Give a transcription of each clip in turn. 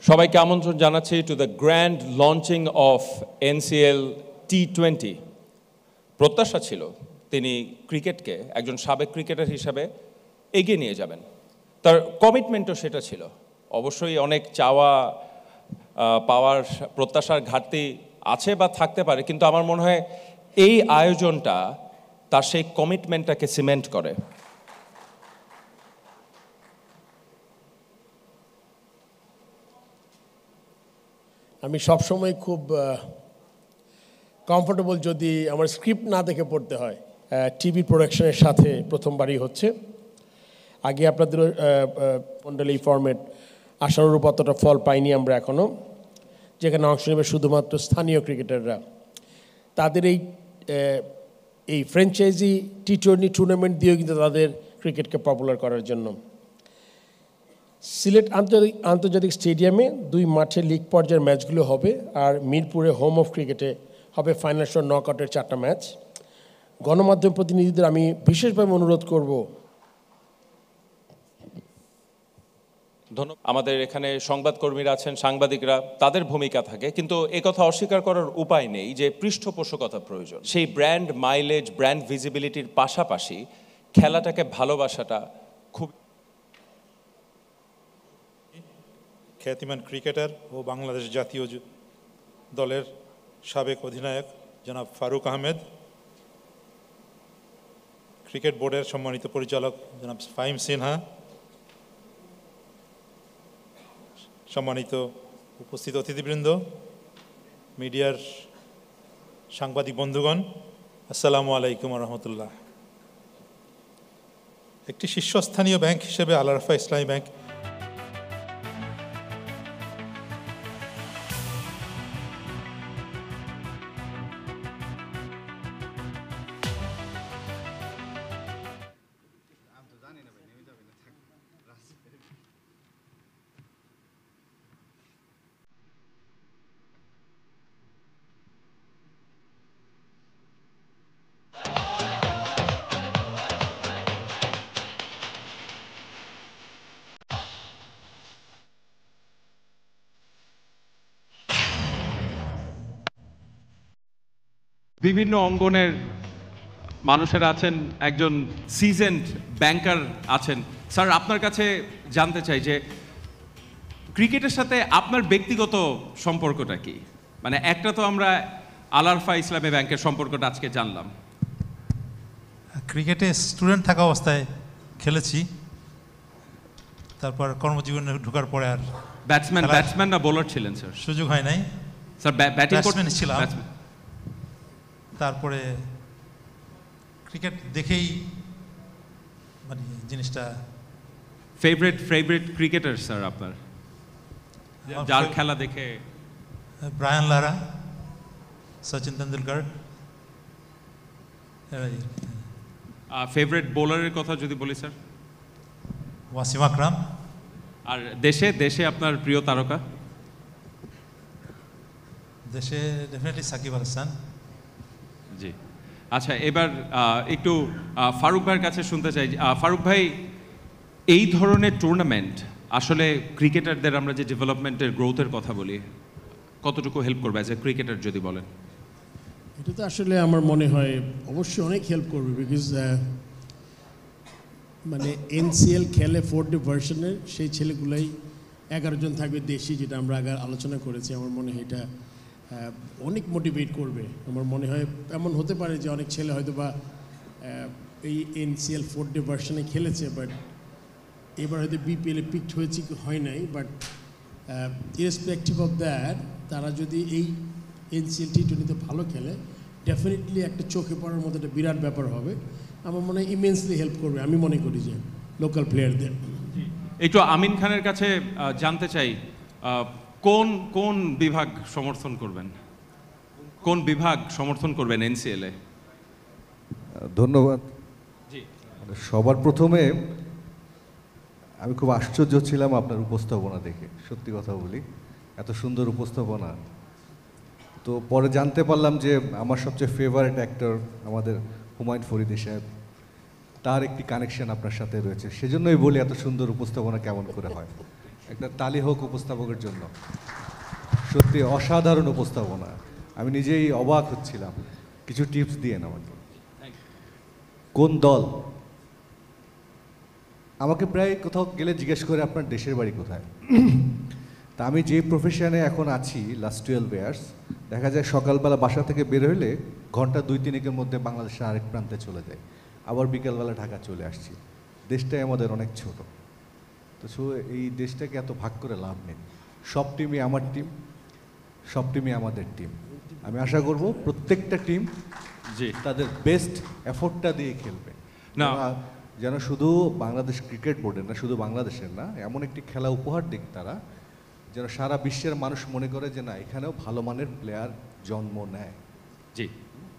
সবাইকে আমন্ত্রণ জানাচ্ছি to the grand launching of NCL T20। প্রত্যাশা ছিল তিনি ক্রিকেটকে একজন সাবেক ক্রিকেটার হিসাবে এগিয়ে নিয়ে যাবেন, তার কমিটমেন্টও সেটা ছিল। অবশ্যই অনেক চাওয়া পাওয়ার প্রত্যাশার ঘাটতি আছে বা থাকতে পারে, কিন্তু আমার মনে হয় এই আয়োজনটা তার সেই কমিটমেন্টটাকে সিমেন্ট করে। আমি সবসময় খুব কমফোর্টেবল যদি আমার স্ক্রিপ্ট না দেখে পড়তে হয়। টিভি প্রোডাকশনের সাথে প্রথমবারই হচ্ছে। আগে আপনাদের মণ্ডলী ফরম্যাট আশানুরূপ অতটা ফল পাইনি আমরা এখনও, যেখানে অংশ নেবে শুধুমাত্র স্থানীয় ক্রিকেটাররা। তাদের এই ফ্র্যাঞ্চাইজি T20 টুর্নামেন্ট দিয়েও কিন্তু তাদের ক্রিকেটকে পপুলার করার জন্য। সিলেট আন্তর্জাতিক স্টেডিয়ামে 2 মাঠে লিগ পর্যায়ের ম্যাচগুলো হবে, আর মিরপুরে হোম অফ ক্রিকেটে হবে ফাইনাল শো নকআউটের 4টা ম্যাচ। গণমাধ্যম প্রতিনিধিদের আমি বিশেষভাবে অনুরোধ করব, ধন্যবাদ। আমাদের এখানে সংবাদকর্মীরা আছেন, সাংবাদিকরা, তাদের ভূমিকা থাকে, কিন্তু একথা অস্বীকার করার উপায় নেই যে পৃষ্ঠপোষকতা প্রয়োজন। সেই ব্র্যান্ড মাইলেজ, ব্র্যান্ড ভিজিবিলিটির পাশাপাশি খেলাটাকে ভালোবাসাটা খুব। খ্যাতিমান ক্রিকেটার ও বাংলাদেশ জাতীয় দলের সাবেক অধিনায়ক জনাব ফারুক আহমেদ, ক্রিকেট বোর্ডের সম্মানিত পরিচালক জনাব ফাহিম সিনহা, সম্মানিত উপস্থিত অতিথিবৃন্দ, মিডিয়ার সাংবাদিক বন্ধুগণ, আসসালামু আলাইকুম রহমতুল্লাহ। একটি শীর্ষস্থানীয় ব্যাংক হিসেবে আল আরাফাহ ইসলামী ব্যাংক বিভিন্ন অঙ্গনের মানুষেরা আছেন, একজন সিজেন্ড ব্যাংকার আছেন। স্যার, আপনার কাছে জানতে চাই যে ক্রিকেটের সাথে আপনার ব্যক্তিগত সম্পর্কটা কি? মানে একটা তো আমরা আল আরাফাহ ইসলামী ব্যাংকের সম্পর্কটা আজকে জানলাম। ক্রিকেটে স্টুডেন্ট থাকা অবস্থায় খেলেছি, তারপর কর্মজীবনে ঢোকার পরে আর ব্যাটসম্যান না বোলার ছিলেন স্যার? সুযোগ হয় নাই স্যার, ব্যাটসম্যান ছিলাম। তারপরে ক্রিকেট দেখেই মানে জিনিসটা। ফেভারিট ক্রিকেটার স্যার আপনার, যার খেলা দেখে? Brian Lara, Sachin Tendulkar. Favourite বোলারের কথা যদি বলি স্যার? ওয়াসিম আকরাম। আর দেশে আপনার প্রিয় তারকা? দেশে ডেফিনেটলি সাকিব আল হাসান। জি, আচ্ছা, এবার একটু ফারুক ভাইয়ের কাছে শুনতে চাই। ফারুক ভাই, এই ধরনের টুর্নামেন্ট আসলে ক্রিকেটারদের আমরা যে ডেভেলপমেন্টের গ্রোথের কথা বলি, কতটুকু হেল্প করবে অ্যাজ এ ক্রিকেটার যদি বলেন? এটা তো আসলে আমার মনে হয় অবশ্যই অনেক হেল্প করবে, বিকজ মানে NCL খেলে 4th ভার্সনের, সেই ছেলেগুলাই 11 জন থাকবে দেশি, যেটা আমরা আগে আলোচনা করেছি। আমার মনে হয় এটা অনেক মোটিভেট করবে। আমার মনে হয় এমন হতে পারে যে অনেক ছেলে হয়তো বা এই NCL 4th ভার্সনে খেলেছে, বাট এবার হয়তো BPL-এ পিকড হয়েছে কি হয় নাই, বাট ইরেসপেক্টিভ অফ দ্যাট তারা যদি এই NCL T20-তে ভালো খেলে, ডেফিনেটলি একটা চোখে পড়ার মতো একটা বিরাট ব্যাপার হবে। আমার মনে হয় ইমেন্সলি হেল্প করবে, আমি মনে করি যে লোকাল প্লেয়ারদের। একটু আমিন খানের কাছে জানতে চাই, কোন বিভাগ সমর্থন করবেন? কোন বিভাগ সমর্থন করবেন NCL-এ? ধন্যবাদ। জি, সবার প্রথমে আমি খুব আশ্চর্য ছিলাম আপনার উপস্থাপনা দেখে, সত্যি কথা বলি, এত সুন্দর উপস্থাপনা। তো পরে জানতে পারলাম যে আমার সবচেয়ে ফেভারিট অ্যাক্টর আমাদের হুমায়ুন ফরিদী সাহেব, তার একটি কানেকশন আপনার সাথে রয়েছে। সেজন্যই বলি এত সুন্দর উপস্থাপনা কেমন করে হয়। একটা তালি হোক উপস্থাপকের জন্য। সত্যি অসাধারণ উপস্থাপনা, আমি নিজেই অবাক হচ্ছিলাম। কিছু টিপস দিয়েন আমাকে। কোন দল? আমাকে প্রায় কোথাও গেলে জিজ্ঞেস করে আপনার দেশের বাড়ি কোথায়। তা আমি যে প্রফেশনে এখন আছি লাস্ট 12 ইয়ার্স, দেখা যায় সকালবেলা বাসা থেকে বের হলে ঘন্টা 2-3 মধ্যে বাংলাদেশের আরেক প্রান্তে চলে যায়, আবার বিকেলবেলা ঢাকা চলে আসছি। দেশটাই আমাদের অনেক ছোট, তো এই দেশটাকে এত ভাগ করে লাভ নেই। সব টিমই আমার টিম, সব টিমই আমাদের টিম। আমি আশা করব প্রত্যেকটা টিম জি তাদের বেস্ট এফোর্টটা দিয়ে খেলবে, না যেন শুধু বাংলাদেশ ক্রিকেট বোর্ডের না, শুধু বাংলাদেশের না, এমন একটি খেলা উপহার দিক তারা, যেন সারা বিশ্বের মানুষ মনে করে যে না, এখানেও ভালো মানের প্লেয়ার জন্ম নেয়। জি,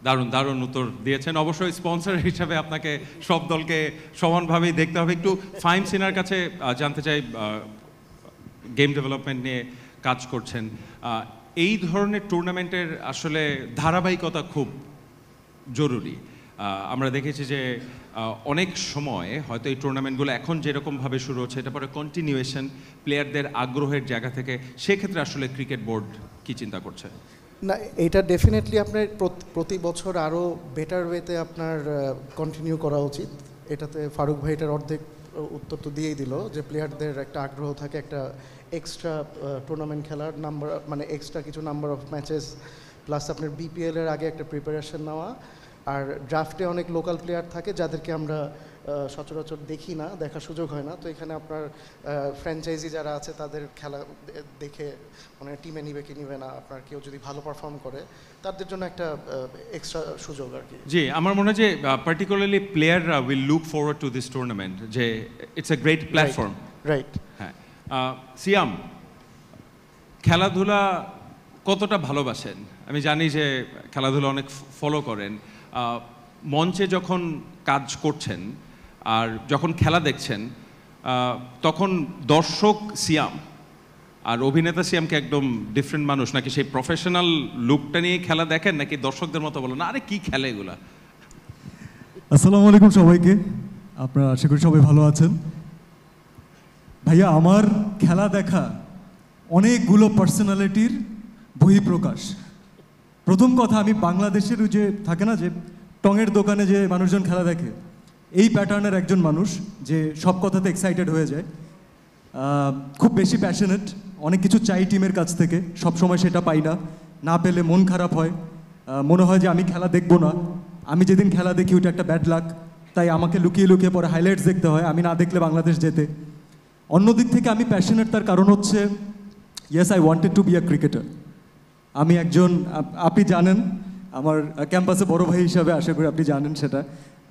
দারুণ দারুণ উত্তর দিয়েছেন। অবশ্যই স্পন্সর হিসাবে আপনাকে সব দলকে সমানভাবেই দেখতে হবে। একটু ফাহিম সিনার কাছে জানতে চাই, গেম ডেভেলপমেন্ট নিয়ে কাজ করছেন, এই ধরনের টুর্নামেন্টের আসলে ধারাবাহিকতা খুব জরুরি। আমরা দেখেছি যে অনেক সময় হয়তো এই টুর্নামেন্টগুলো এখন যেরকমভাবে শুরু হচ্ছে, এটা পরে কন্টিনিউয়েশন প্লেয়ারদের আগ্রহের জায়গা থেকে, সেক্ষেত্রে আসলে ক্রিকেট বোর্ড কি চিন্তা করছে? না, এটা ডেফিনেটলি আপনার প্রতি বছর আরও বেটার ওয়েতে আপনার কন্টিনিউ করা উচিত। এটাতে ফারুক ভাই এটার অর্ধেক উত্তর তো দিয়েই দিল, যে প্লেয়ারদের একটা আগ্রহ থাকে একটা এক্সট্রা টুর্নামেন্ট খেলার নাম্বার, মানে এক্সট্রা কিছু নাম্বার অফ ম্যাচেস, প্লাস আপনার বিপিএলের আগে একটা প্রিপারেশন নেওয়া। আর ড্রাফটে অনেক লোকাল প্লেয়ার থাকে যাদেরকে আমরা সচরাচর দেখি না, দেখার সুযোগ হয় না। তো এখানে আপনার ফ্র্যাঞ্চাইজি যারা আছে তাদের খেলা দেখে মানে টিমে নিবে কি নিবে না, আপনার কেউ যদি ভালো পারফর্ম করে তাদের জন্য একটা এক্সট্রা সুযোগ আর কি। জি, আমার মনে হয় যে পার্টিকুলারলি প্লেয়াররা will look forward to this tournament, যে it's a great platform. Right. হ্যাঁ, সিয়াম, খেলাধুলা কতটা ভালোবাসেন? আমি জানি যে খেলাধুলা অনেক ফলো করেন। মঞ্চে যখন কাজ করছেন আর যখন খেলা দেখছেন, তখন দর্শক সিয়াম আর অভিনেতা সিয়ামকে একদম ডিফারেন্ট মানুষ, নাকি সেই প্রফেশনাল লুকটা নিয়ে খেলা দেখেন, নাকি দর্শকদের মতো বলেন আরে কি খেলে এগুলা? আসসালামু আলাইকুম সবাইকে, আপনারা আশা করি সবাই ভালো আছেন। ভাইয়া, আমার খেলা দেখা অনেকগুলো পার্সোনালিটির বহিঃপ্রকাশ। প্রথম কথা, আমি বাংলাদেশের ওই যে থাকে না যে টঙের দোকানে যে মানুষজন খেলা দেখে, এই প্যাটার্নের একজন মানুষ, যে সব কথাতে এক্সাইটেড হয়ে যায়, খুব বেশি প্যাশনেট, অনেক কিছু চাই টিমের কাছ থেকে, সব সময় সেটা পাই না, না পেলে মন খারাপ হয়, মনে হয় যে আমি খেলা দেখবো না, আমি যেদিন খেলা দেখি ওইটা একটা ব্যাড লাক, তাই আমাকে লুকিয়ে লুকিয়ে পরে হাইলাইটস দেখতে হয়, আমি না দেখলে বাংলাদেশ যেতে। অন্যদিক থেকে আমি প্যাশনেট, তার কারণ হচ্ছে yes, I wanted to be a cricketer. আমি একজন, আপনি জানেন আমার ক্যাম্পাসে বড় ভাই হিসাবে, আশা করি আপনি জানেন সেটা,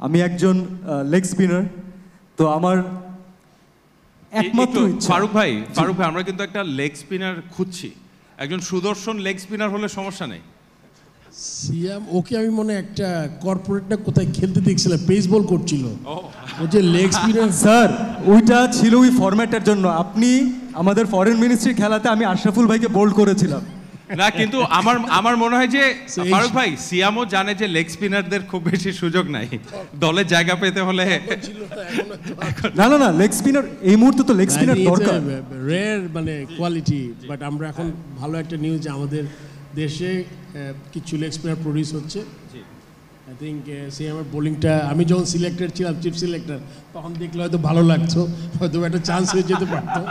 আমি একজন লেগ স্পিনার। তো আমার একমাত্র ইচ্ছা। ফারুক ভাই, আমরা কিন্তু একটা লেগ স্পিনার খুঁজছি, একজন সুদর্শন লেগ স্পিনার হলে সমস্যা নেই। সিয়াম, ওকে আমি মনে একটা কর্পোরেটটা কোথায় খেলতে দেখছিলাম, বেসবল করছিল, ও যে লেগ স্পিনার। স্যার, ওইটা ছিল ওই ফরম্যাটের জন্য। আপনি আমাদের ফরেন মিনিস্ট্রি খেলাতে আমি আশরাফুল ভাইকে বোল্ড করেছিলাম না, কিন্তু আমার মনে হয় যে ফারুক ভাই, সিয়ামও জানে যে লেগ স্পিনারদের খুব বেশি সুযোগ নাই দলে জায়গা পেতে হলে। না না না, লেগ স্পিনার এই মুহূর্তে তো লেগ স্পিনার দরকার, রেয়ার মানে কোয়ালিটি। বাট আমরা এখন ভালো একটা নিউজ যে আমাদের দেশে কিছু লেগ স্পিনার প্রডিউস হচ্ছে। আই থিঙ্ক সিয়ামের বোলিংটা, আমি যখন সিলেক্টেড ছিলাম, চিফ সিলেক্টর, তখন দেখলে হয়তো ভালো লাগতো, হয়তো একটা চান্স হয়ে যেতে পারতো।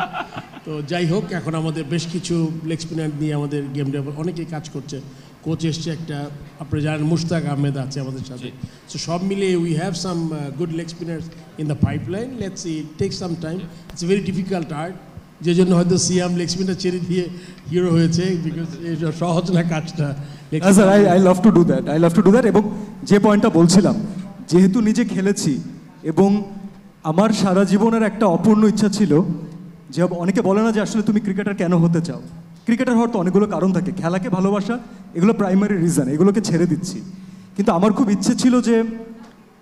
তো যাই হোক, এখন আমাদের বেশ কিছু লেগ স্পিনার নিয়ে আমাদের গেম ডেভেলপ অনেকেই কাজ করছে। কোচ এসছে একটা, আপনারা জানেন মুশতাক আহমেদ আছে আমাদের সাথে। সো সব মিলিয়ে we have some good leg spinners in the pipeline. Let's see, it tax some time, it's a very difficult art, যে জন্য হয়তো সিয়াম লেগ স্পিনার ছেড়ে দিয়ে হিরো হয়েছে, বিকজ এটা সহজ না কাজটা। Sir, I love to do that, I love to do that. এবং যে পয়েন্টটা বলছিলাম, যেহেতু নিজে খেলেছি এবং আমার সারা জীবনের একটা অপূর্ণ ইচ্ছা ছিল, যে অনেকে বলে না যে আসলে তুমি ক্রিকেটার কেন হতে চাও। ক্রিকেটার হওয়ার তো অনেকগুলো কারণ থাকে, খেলাকে ভালোবাসা এগুলো প্রাইমারি রিজন, এগুলোকে ছেড়ে দিচ্ছি। কিন্তু আমার খুব ইচ্ছে ছিল যে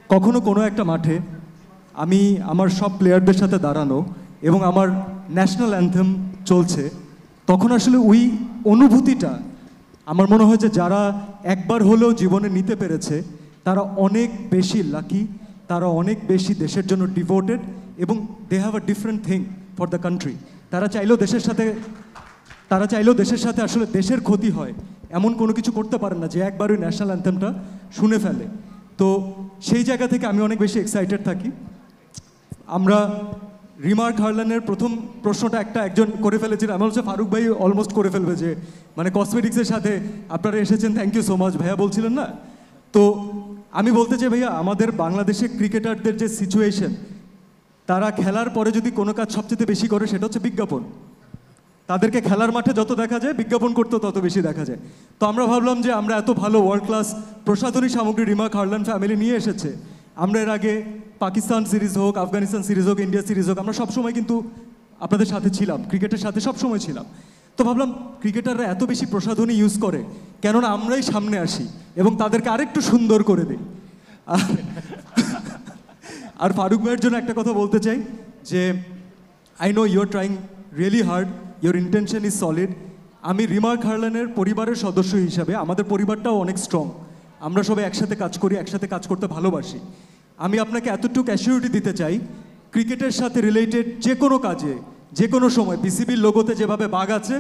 কখনো কোনো একটা মাঠে আমি আমার সব প্লেয়ারদের সাথে দাঁড়ানো, এবং আমার ন্যাশনাল অ্যান্থেম চলছে, তখন আসলে ওই অনুভূতিটা আমার মনে হয় যে যারা একবার হলেও জীবনে নিতে পেরেছে তারা অনেক বেশি লাকি, তারা অনেক বেশি দেশের জন্য ডিভোটেড, এবং they have a different thing for the country. তারা চাইলেও দেশের সাথে আসলে দেশের ক্ষতি হয় এমন কোনো কিছু করতে পারেন না যে একবার ওই ন্যাশনাল অ্যান্থেমটা শুনে ফেলে। তো সেই জায়গা থেকে আমি অনেক বেশি এক্সাইটেড থাকি। আমরা রিমার্ক হারলানের প্রথম প্রশ্নটা একজন করে ফেলেছিলেন, আমার হচ্ছে ফারুক ভাই অলমোস্ট করে ফেলবে, যে মানে কসমেটিক্সের সাথে আপনারা এসেছেন, থ্যাংক ইউ সো মাচ ভাইয়া বলছিলেন না। তো আমি বলতে চাই ভাইয়া, আমাদের বাংলাদেশে ক্রিকেটারদের যে সিচুয়েশন, তারা খেলার পরে যদি কোনো কাজ সবচেয়ে বেশি করে সেটা হচ্ছে বিজ্ঞাপন। তাদেরকে খেলার মাঠে যত দেখা যায় বিজ্ঞাপন করতেও তত বেশি দেখা যায়। তো আমরা ভাবলাম যে আমরা এত ভালো ওয়ার্ল্ড ক্লাস প্রসাধনী সামগ্রী রিমার্ক হারলান ফ্যামিলি নিয়ে এসেছে, আমরা এর আগে পাকিস্তান সিরিজ হোক, আফগানিস্তান সিরিজ হোক, ইন্ডিয়া সিরিজ হোক, আমরা সবসময় কিন্তু আপনাদের সাথে ছিলাম, ক্রিকেটের সাথে সবসময় ছিলাম। তো ভাবলাম ক্রিকেটাররা এত বেশি প্রসাধনী ইউজ করে, কেননা আমরাই সামনে আসি এবং তাদেরকে আরেকটু সুন্দর করে দিই। আর ফারুক ভাইয়ের জন্য একটা কথা বলতে চাই যে I know you are trying really hard, your intention is solid. আমি রিমার্ক হারলানের পরিবারের সদস্য হিসাবে, আমাদের পরিবারটাও অনেক স্ট্রং, আমরা সবাই একসাথে কাজ করি, একসাথে কাজ করতে ভালোবাসি। আমি আপনাকে এতটুকু অ্যাসিউরিটি দিতে চাই, ক্রিকেটের সাথে রিলেটেড যে কোনো কাজে যে কোনো সময় বিসিবির লোগোতে যেভাবে বাঘ আছে,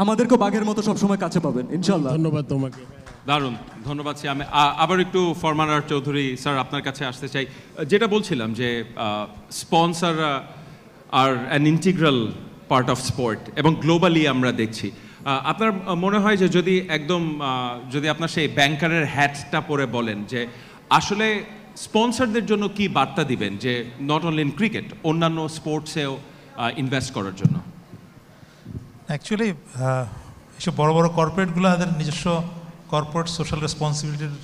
আমাদেরকেও বাঘের মতো সবসময় কাছে পাবেন ইনশাল্লাহ। ধন্যবাদ তোমাকে। দারুণ, ধন্যবাদ। আমি আবার একটু ফরমান আর চৌধুরী স্যার আপনার কাছে আসতে চাই। যেটা বলছিলাম যে sponsor are an integral part of sport এবং গ্লোবালি আমরা দেখছি। আপনার মনে হয় যে যদি আপনার সেই ব্যাংকারের হ্যাটটা পরে বলেন যে আসলে স্পন্সরদের জন্য কি বার্তা দিবেন, যে নট অনলি ইন ক্রিকেট, অন্যান্য স্পোর্টসেও ইনভেস্ট করার জন্য? অ্যাকচুয়ালি এসব বড় বড় কর্পোরেটগুলো তাদের নিজস্ব কর্পোরেট সোশ্যাল রেসপন্সিবিলিটির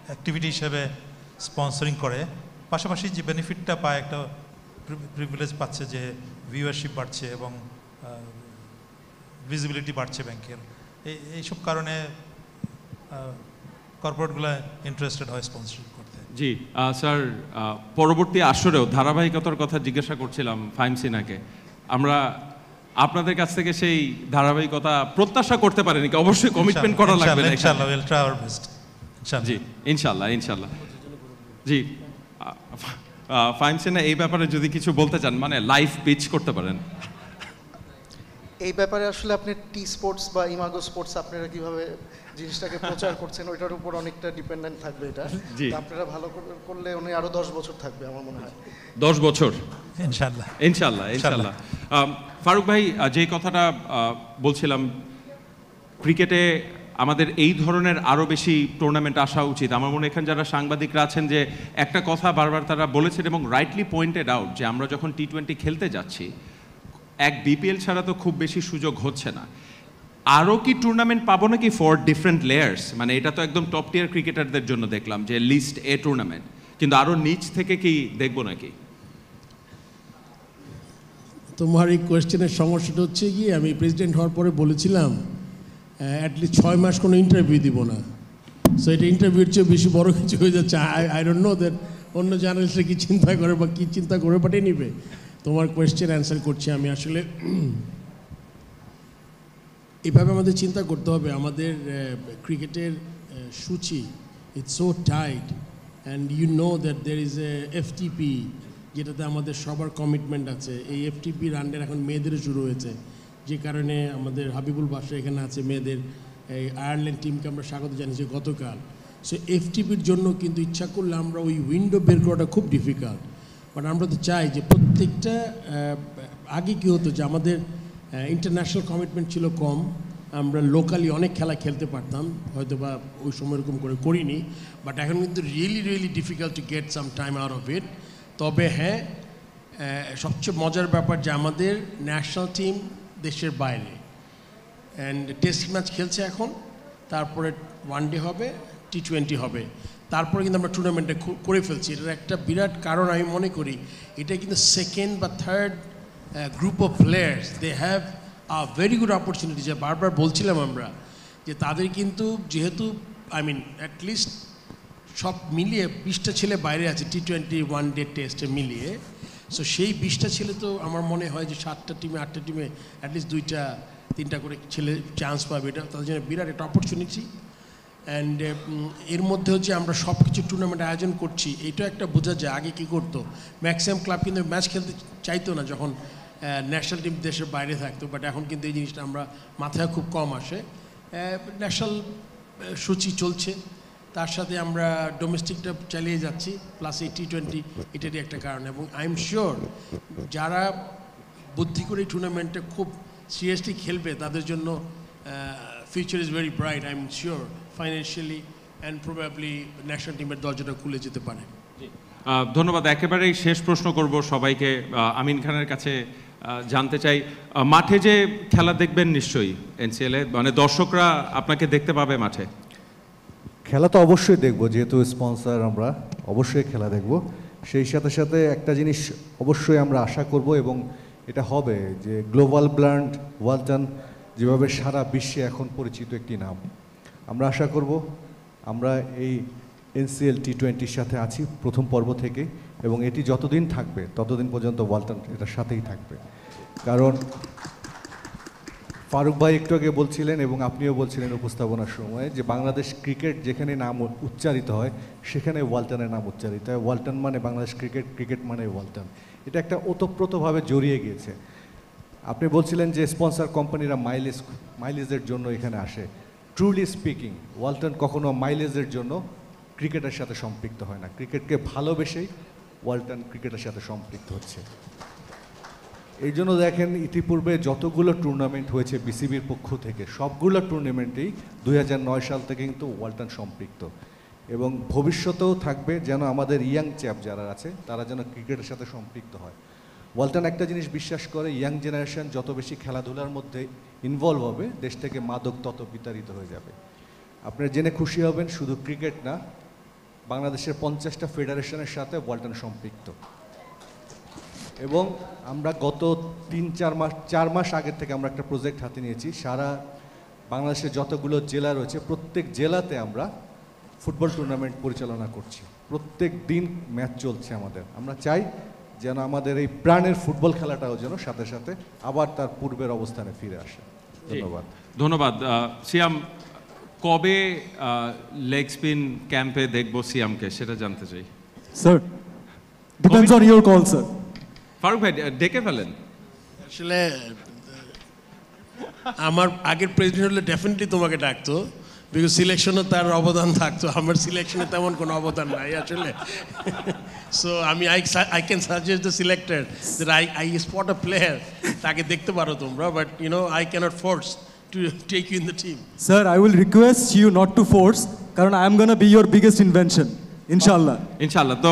অ্যাক্টিভিটি হিসেবে স্পন্সরিং করে, পাশাপাশি যে বেনিফিটটা পায়, একটা প্রিভিলেজ পাচ্ছে, যে ভিউয়ারশিপ বাড়ছে এবং ভিজিবিলিটি বাড়ছে ব্যাংকের, এইসব কারণে কর্পোরেটগুলো ইন্টারেস্টেড হয় স্পন্সরশিপ করতে। জি স্যার, পরবর্তী আসরেও ধারাবাহিকতার কথা জিজ্ঞাসা করছিলাম ফাহিম সিনহাকে, আমরা আপনাদের কাছ থেকে সেই ধারাবাহিকতা প্রত্যাশা করতে পারিনি, অবশ্যই কমিটমেন্ট করা লাগবে। ইনশাআল্লাহ, উইল ট্রাই আওয়ার বেস্ট। জি ইনশাআল্লাহ, ইনশাআল্লাহ। জি ফাহিম সিনহা, এই ব্যাপারে যদি কিছু বলতে চান, মানে লাইভ পিচ করতে পারেন। এই ব্যাপারে আসলে আপনি টি স্পোর্টস বা ইমাগো স্পোর্টস আপনারা কিভাবে জিনিসটাকে প্রচার করছেন ওইটার উপর অনেকটা ডিপেন্ডেন্ট থাকবে এটা। আপনারা ভালো করলে উনি আরো 10 বছর থাকবে আমার মনে হয়। 10 বছর ইনশাআল্লাহ, ইনশাআল্লাহ, ইনশাআল্লাহ। ফারুক ভাই, যেই কথাটা বলছিলাম, ক্রিকেটে আমাদের এই ধরনের আরও বেশি টুর্নামেন্ট আসা উচিত। আমার মনে হয় এখানে যারা সাংবাদিকরা আছেন, যে একটা কথা বারবার তারা বলেছেন এবং রাইটলি পয়েন্টেড আউট, যে আমরা যখন টি20 খেলতে যাচ্ছি, এক বিপিএল ছাড়া তো খুব বেশি সুযোগ হচ্ছে না। আরও কি টুর্নামেন্ট পাবো নাকি ফর ডিফারেন্ট লেয়ার্স? মানে এটা তো একদম টপ টিয়ার ক্রিকেটারদের জন্য দেখলাম যে লিস্ট এ টুর্নামেন্ট, কিন্তু আরও নিচ থেকে কি দেখবো নাকি? তোমার এই কোয়েশ্চেনের সমস্যাটা হচ্ছে কি, আমি প্রেসিডেন্ট হওয়ার পরে বলেছিলাম অ্যাটলিস্ট 6 মাস কোনো ইন্টারভিউ দিব না। সো এটা ইন্টারভিউর চেয়ে বেশি বড় কিছু হয়ে যাচ্ছে। আই ডোন্ট নো দ্যাট অন্য জার্নালিস্টরা কি চিন্তা করে বা কী চিন্তা করে পাঠিয়ে নিবে। তোমার কোয়েশ্চেন অ্যান্সার করছি আমি। আসলে এভাবে আমাদের চিন্তা করতে হবে, আমাদের ক্রিকেটের সূচি it's so tight, and you know that there is a FTP, যেটাতে আমাদের সবার কমিটমেন্ট আছে। এই এফটিপি রানডের এখন মেয়েদেরও শুরু হয়েছে, যে কারণে আমাদের হাবিবুল বাদশা এখানে আছে, মেয়েদের এই আয়ারল্যান্ড টিমকে আমরা স্বাগত জানিয়েছি গতকাল। সো এফটিপির জন্য কিন্তু ইচ্ছা করলে আমরা ওই উইন্ডো বের করাটা খুব ডিফিকাল্ট। বাট আমরা তো চাই যে প্রত্যেকটা, আগে কী হতো যে আমাদের ইন্টারন্যাশনাল কমিটমেন্ট ছিল কম, আমরা লোকালি অনেক খেলা খেলতে পারতাম, হয়তো বা ওই সময় এরকম করে করিনি। বাট এখন কিন্তু really difficult to get some time out of it. তবে হ্যাঁ, সবচেয়ে মজার ব্যাপার যে আমাদের ন্যাশনাল টিম দেশের বাইরে, অ্যান্ড টেস্ট ম্যাচ খেলছে এখন, তারপরে ওয়ানডে হবে, টি20 হবে, তারপরে কিন্তু আমরা টুর্নামেন্টে করে ফেলছি। এটার একটা বিরাট কারণ আমি মনে করি, এটা কিন্তু সেকেন্ড বা third group of players, they have a very good opportunity. যে বারবার বলছিলাম আমরা যে তাদের কিন্তু, যেহেতু অ্যাটলিস্ট সব মিলিয়ে 20টা ছেলে বাইরে আছে টি20 ওয়ানডে টেস্টে মিলিয়ে। সো সেই 20টা ছেলে তো আমার মনে হয় যে 7টা টিমে 8টা টিমে অ্যাটলিস্ট 2-3টা করে ছেলে চান্স পাবে। এটা তাদের জন্য বিরাট একটা অপরচুনিটি। অ্যান্ড এর মধ্যে হচ্ছে আমরা সব কিছু টুর্নামেন্ট আয়োজন করছি, এটা একটা বোঝা যায়। আগে কী করতো, ম্যাক্সিমাম ক্লাব কিন্তু ম্যাচ খেলতে চাইতো না যখন ন্যাশনাল টিম দেশের বাইরে থাকতো, বাট এখন কিন্তু এই জিনিসটা আমরা মাথায় খুব কম আসে। ন্যাশনাল সূচি চলছে, তার সাথে আমরা ডোমেস্টিকটা চালিয়ে যাচ্ছি, প্লাস এই T20 এটারই একটা কারণ। এবং আই এম শিওর যারা বুদ্ধি করে এই টুর্নামেন্টে খুব সিরিয়াসলি খেলবে তাদের জন্য future is very bright. I am sure financially and probably national টিমের দরজাটা খুলে যেতে পারে। ধন্যবাদ। একেবারেই শেষ প্রশ্ন করব সবাইকে। আমিন খানের কাছে জানতে চাই, মাঠে যে খেলা দেখবেন নিশ্চয়ই NCL-এ, মানে দর্শকরা আপনাকে দেখতে পাবে মাঠে? খেলা তো অবশ্যই দেখব, যেহেতু স্পন্সর আমরা অবশ্যই খেলা দেখব। সেই সাথে সাথে একটা জিনিস অবশ্যই আমরা আশা করব, এবং এটা হবে যে গ্লোবাল ব্র্যান্ড ওয়ালটন যেভাবে সারা বিশ্বে এখন পরিচিত একটি নাম, আমরা আশা করব আমরা এই NCL T20-র সাথে আছি প্রথম পর্ব থেকে, এবং এটি যতদিন থাকবে ততদিন পর্যন্ত ওয়ালটন এটার সাথেই থাকবে। কারণ ফারুক ভাই একটু আগে বলছিলেন এবং আপনিও বলছিলেন উপস্থাপনার সময় যে বাংলাদেশ ক্রিকেট যেখানে নাম উচ্চারিত হয় সেখানে ওয়ালটনের নাম উচ্চারিত হয়। ওয়ালটন মানে বাংলাদেশ ক্রিকেট, ক্রিকেট মানে ওয়ালটন। এটা একটা ওতপ্রোতভাবে জড়িয়ে গিয়েছে। আপনি বলছিলেন যে স্পন্সর কোম্পানিরা মাইলেজের জন্য এখানে আসে। ট্রুলি স্পিকিং, ওয়ালটন কখনো মাইলেজের জন্য ক্রিকেটের সাথে সম্পৃক্ত হয় না। ক্রিকেটকে ভালোবেসেই ওয়ালটন ক্রিকেটের সাথে সম্পৃক্ত হচ্ছে। এই জন্য দেখেন ইতিপূর্বে যতগুলো টুর্নামেন্ট হয়েছে বিসিবির পক্ষ থেকে সবগুলো টুর্নামেন্টেই 2009 সাল থেকে কিন্তু ওয়ালটন সম্পৃক্ত, এবং ভবিষ্যতেও থাকবে যেন আমাদের ইয়াং চ্যাপ যারা আছে তারা যেন ক্রিকেটের সাথে সম্পৃক্ত হয়। ওয়ালটন একটা জিনিস বিশ্বাস করে, ইয়াং জেনারেশন যত বেশি খেলাধুলার মধ্যে ইনভলভ হবে দেশ থেকে মাদক তত বিতাড়িত হয়ে যাবে। আপনারা জেনে খুশি হবেন শুধু ক্রিকেট না, বাংলাদেশের 50টা ফেডারেশনের সাথে ওয়ালটন সম্পৃক্ত। এবং আমরা গত 4 মাস আগের থেকে আমরা একটা প্রজেক্ট হাতে নিয়েছি। সারা বাংলাদেশের যতগুলো জেলা রয়েছে প্রত্যেক জেলাতে আমরা ফুটবল টুর্নামেন্ট পরিচালনা করছি। প্রত্যেক দিন ম্যাচ চলছে আমাদের। আমরা চাই যেন আমাদের এই প্রাণের ফুটবল খেলাটাও যেন সাথে সাথে আবার তার পূর্বের অবস্থানে ফিরে আসে। ধন্যবাদ। ধন্যবাদ। সিয়াম, কবে লেগ স্পিন ক্যাম্পে দেখবো সিয়ামকে সেটা জানতে চাই। Sir, depends on your call sir. Faruk ভাই ডেকে ফেলেন। আসলে আমার আগের প্রেসিডেন্ট হলে ডেফিনেটলি তোমাকে ডাকতো, বিকজ সিলেকশনে তার অবদান থাকতো। আমার সিলেকশনে তেমন কোনো অবদান নাই আসলে। সো আমি I can suggest the selector that I spot a player, তাকে দেখতে পারো তোমরা, but you know I can't force to take you in the team. Sir, I will request you not to force, কারণ I am gonna be your biggest invention ইনশাআল্লাহ। ইনশাআল্লাহ। তো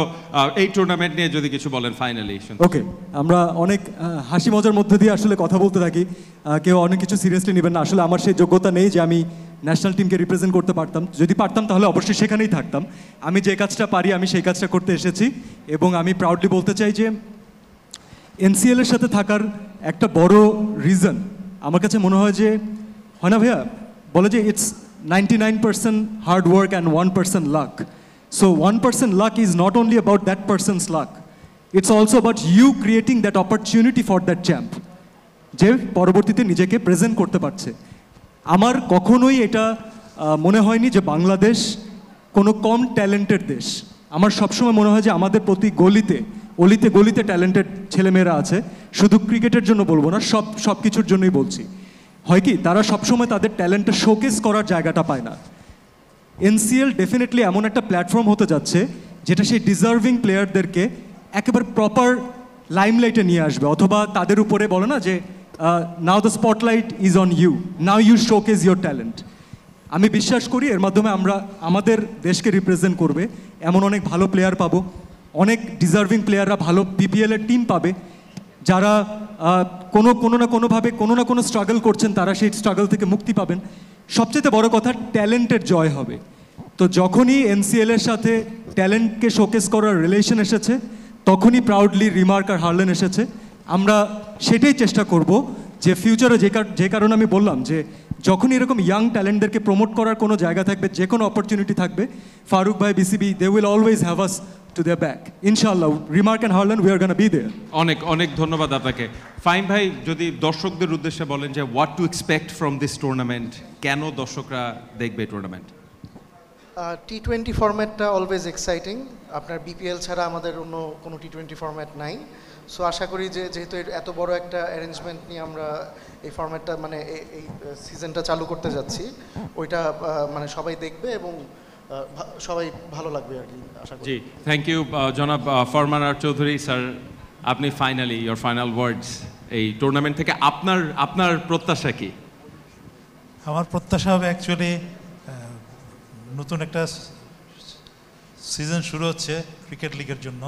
এই tournament নিয়ে যদি কিছু বলেন ফাইনালি। ওকে, আমরা অনেক হাসি মজার মধ্যে দিয়ে আসলে কথা বলতে থাকি, কেউ অনেক কিছু সিরিয়াসলি নেবেন না। আসলে আমার সেই যোগ্যতা নেই যে আমি ন্যাশনাল টিমকে রিপ্রেজেন্ট করতে পারতাম। যদি পারতাম তাহলে অবশ্যই সেখানেই থাকতাম। আমি যে কাজটা পারি আমি সেই কাজটা করতে এসেছি, এবং আমি প্রাউডলি বলতে চাই যে NCL-এর সাথে থাকার একটা বড় রিজন আমার কাছে মনে হয় যে, হয় না ভাইয়া, বলে যে it's 99% hard work and 1% lakh. So 1% luck is not only about that person's luck, it's also about you creating that opportunity for that champ, যে পরবর্তীতে নিজেকে প্রেজেন্ট করতে পারছে। আমার কখনোই এটা মনে হয়নি যে বাংলাদেশ কোনো কম ট্যালেন্টেড দেশ। আমার সবসময় মনে হয় যে আমাদের প্রতি গলিতে অলিতে গলিতে ট্যালেন্টেড ছেলেমেয়েরা আছে। শুধু ক্রিকেটের জন্য বলবো না, সব কিছুর জন্যই বলছি। হয় কি, তারা সবসময় তাদের ট্যালেন্টটা শোকেস করার জায়গাটা পায় না। NCL ডেফিনেটলি এমন একটা প্ল্যাটফর্ম হতে যাচ্ছে যেটা সেই ডিজার্ভিং প্লেয়ারদেরকে একেবারে প্রপার লাইমলাইটে নিয়ে আসবে, অথবা তাদের উপরে বলে না যে now the spotlight is on you, now you showcase your talent. আমি বিশ্বাস করি এর মাধ্যমে আমরা আমাদের দেশকে রিপ্রেজেন্ট করবে এমন অনেক ভালো প্লেয়ার পাবো, অনেক ডিজার্ভিং প্লেয়াররা ভালো BPL-এর টিম পাবে, যারা কোনো না কোনোভাবে কোনো না কোনো স্ট্রাগল করছেন তারা সেই স্ট্রাগল থেকে মুক্তি পাবেন। সবচেয়ে বড় কথা, ট্যালেন্টের জয় হবে। তো যখনই NCL-এর সাথে ট্যালেন্টকে শোকেস করার রিলেশন এসেছে, তখনই প্রাউডলি রিমার্ক আর হার্লেন এসেছে। আমরা সেটাই চেষ্টা করব যে ফিউচারে, যে কারণে আমি বললাম যে যখনই এরকম ইয়াং ট্যালেন্টদেরকে প্রমোট করার কোনো জায়গা থাকবে, যে কোনো অপরচুনিটি থাকবে, ফারুক ভাই, BCB, they will always have us to their back. ইনশাআল্লাহ, remark and Harlen, we are gonna be there. অনেক অনেক ধন্যবাদ আপনাকে। ফাইম ভাই, যদি দর্শকদের উদ্দেশ্যে বলেন যে what to expect from this tournament, কেন দর্শকরা দেখবে টুর্নামেন্ট? T20 ফরম্যাটটা অলওয়েজ এক্সাইটিং। আপনার BPL ছাড়া আমাদের অন্য কোনো T20 ফরম্যাট নাই। সো আশা করি যে যেহেতু এত বড় একটা অ্যারেঞ্জমেন্ট নিয়ে আমরা এই ফরম্যাটটা মানে এই সিজনটা চালু করতে যাচ্ছি, ওইটা মানে সবাই দেখবে এবং সবাই ভালো লাগবে আর কি আশা করি। জি, থ্যাংক ইউ জনাব ফরমান আর চৌধুরী স্যার, আপনি ফাইনালি ইয়োর ফাইনাল ওয়ার্ডস এই টুর্নামেন্ট থেকে আপনার প্রত্যাশা কি? আমার প্রত্যাশা হবে অ্যাকচুয়ালি নতুন একটা সিজন শুরু হচ্ছে ক্রিকেট লিগের জন্য,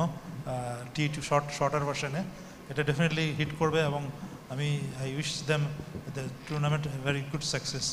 T2 শর্টার ভার্সনে, এটা ডেফিনেটলি হিট করবে এবং I wish them the tournament very good success.